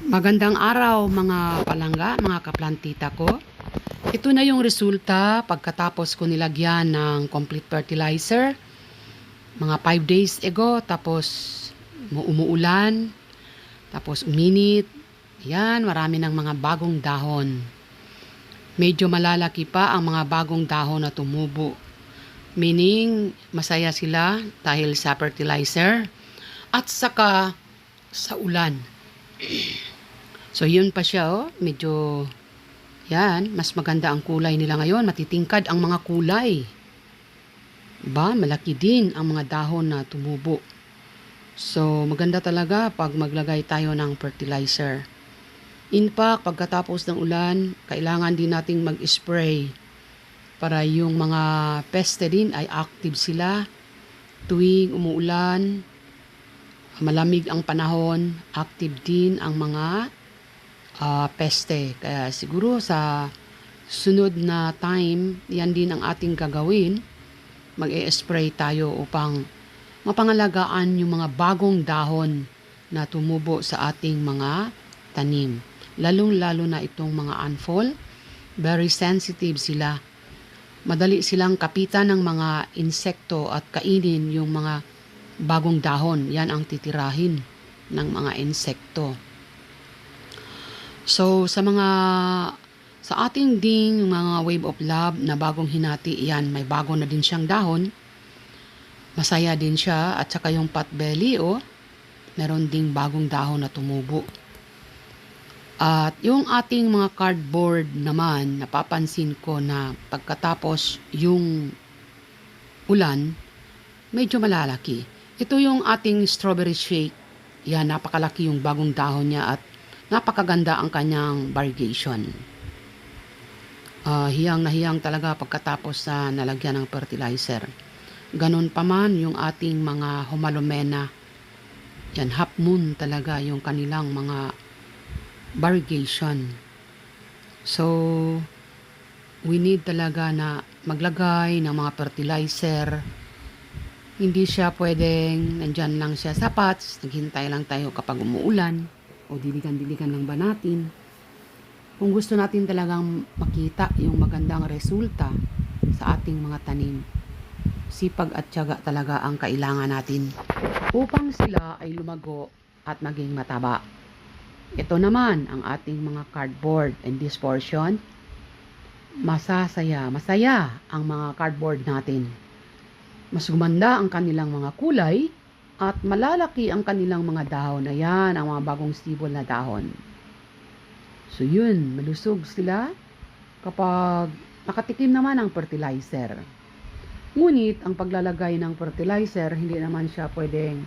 Magandang araw mga palangga, mga kaplantita ko. Ito na yung resulta pagkatapos ko nilagyan ng complete fertilizer. Mga 5 days ago, tapos umuulan, tapos uminit. Yan, marami ng mga bagong dahon. Medyo malalaki pa ang mga bagong dahon na tumubo. Meaning, masaya sila dahil sa fertilizer at saka sa ulan. So yun pa siya, oh. Medyo yan, mas maganda ang kulay nila ngayon, matitingkad ang mga kulay. Diba? Malaki din ang mga dahon na tumubo. So maganda talaga pag maglagay tayo ng fertilizer. In fact, pagkatapos ng ulan, kailangan din nating mag-spray para yung mga peste din ay active sila. Tuwing umuulan, malamig ang panahon, active din ang mga peste. Kaya siguro sa sunod na time, yan din ang ating gagawin. Mag-e-spray tayo upang mapangalagaan yung mga bagong dahon na tumubo sa ating mga tanim. Lalong-lalo na itong mga anfol. Very sensitive sila. Madali silang kapitan ng mga insekto at kainin yung mga bagong dahon. Yan ang titirahin ng mga insekto. So, sa ating ding mga wave of love na bagong hinati, yan, may bago na din siyang dahon. Masaya din siya. At saka yung potbelly, oh, meron ding bagong dahon na tumubo. At yung ating mga cardboard naman, napapansin ko na pagkatapos yung ulan, medyo malalaki. Ito yung ating strawberry shake. Yan, napakalaki yung bagong dahon niya at napakaganda ang kanyang variegation. Hiyang na hiyang talaga pagkatapos sa nalagyan ng fertilizer. Ganon pa man yung ating mga humalomena. Yan, half moon talaga yung kanilang mga variegation. So, we need talaga na maglagay ng mga fertilizer. Hindi siya pwedeng nandyan lang siya sa pots, naghintay lang tayo kapag umuulan. O diligan-diligan lang ba natin? Kung gusto natin talagang makita yung magandang resulta sa ating mga tanim, sipag at tiyaga talaga ang kailangan natin upang sila ay lumago at maging mataba. Ito naman ang ating mga cardboard. In this portion, masaya ang mga cardboard natin. Mas gumanda ang kanilang mga kulay at malalaki ang kanilang mga dahon. Ayan, ang mga bagong stibol na dahon. So yun, malusog sila kapag nakatikim naman ng fertilizer. Ngunit, ang paglalagay ng fertilizer, hindi naman siya pwedeng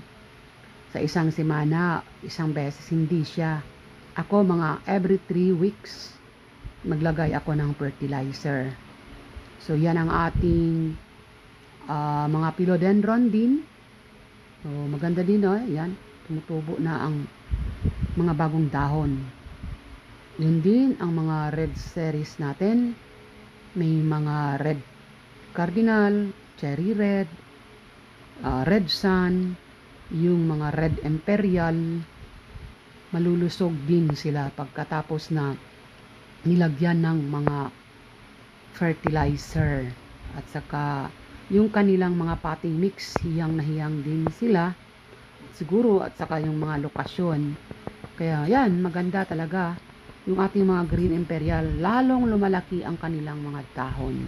sa isang semana, isang beses, hindi siya. Ako, mga every 3 weeks, maglagay ako ng fertilizer. So yan ang ating mga philodendron din. So, maganda din, oh. Yan, tumutubo na ang mga bagong dahon. Yun din ang mga red series natin. May mga red cardinal, cherry red, red sun, yung mga red imperial. Malulusog din sila pagkatapos na nilagyan ng mga fertilizer. At saka yung kanilang mga potting mix, hiyang na hiyang din sila siguro, at saka yung mga lokasyon. Kaya yan, maganda talaga yung ating mga green imperial. Lalong lumalaki ang kanilang mga dahon.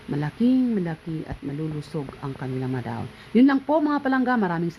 Malaki at malulusog ang kanilang mga dahon. Yun lang po mga palangga, maraming salamat.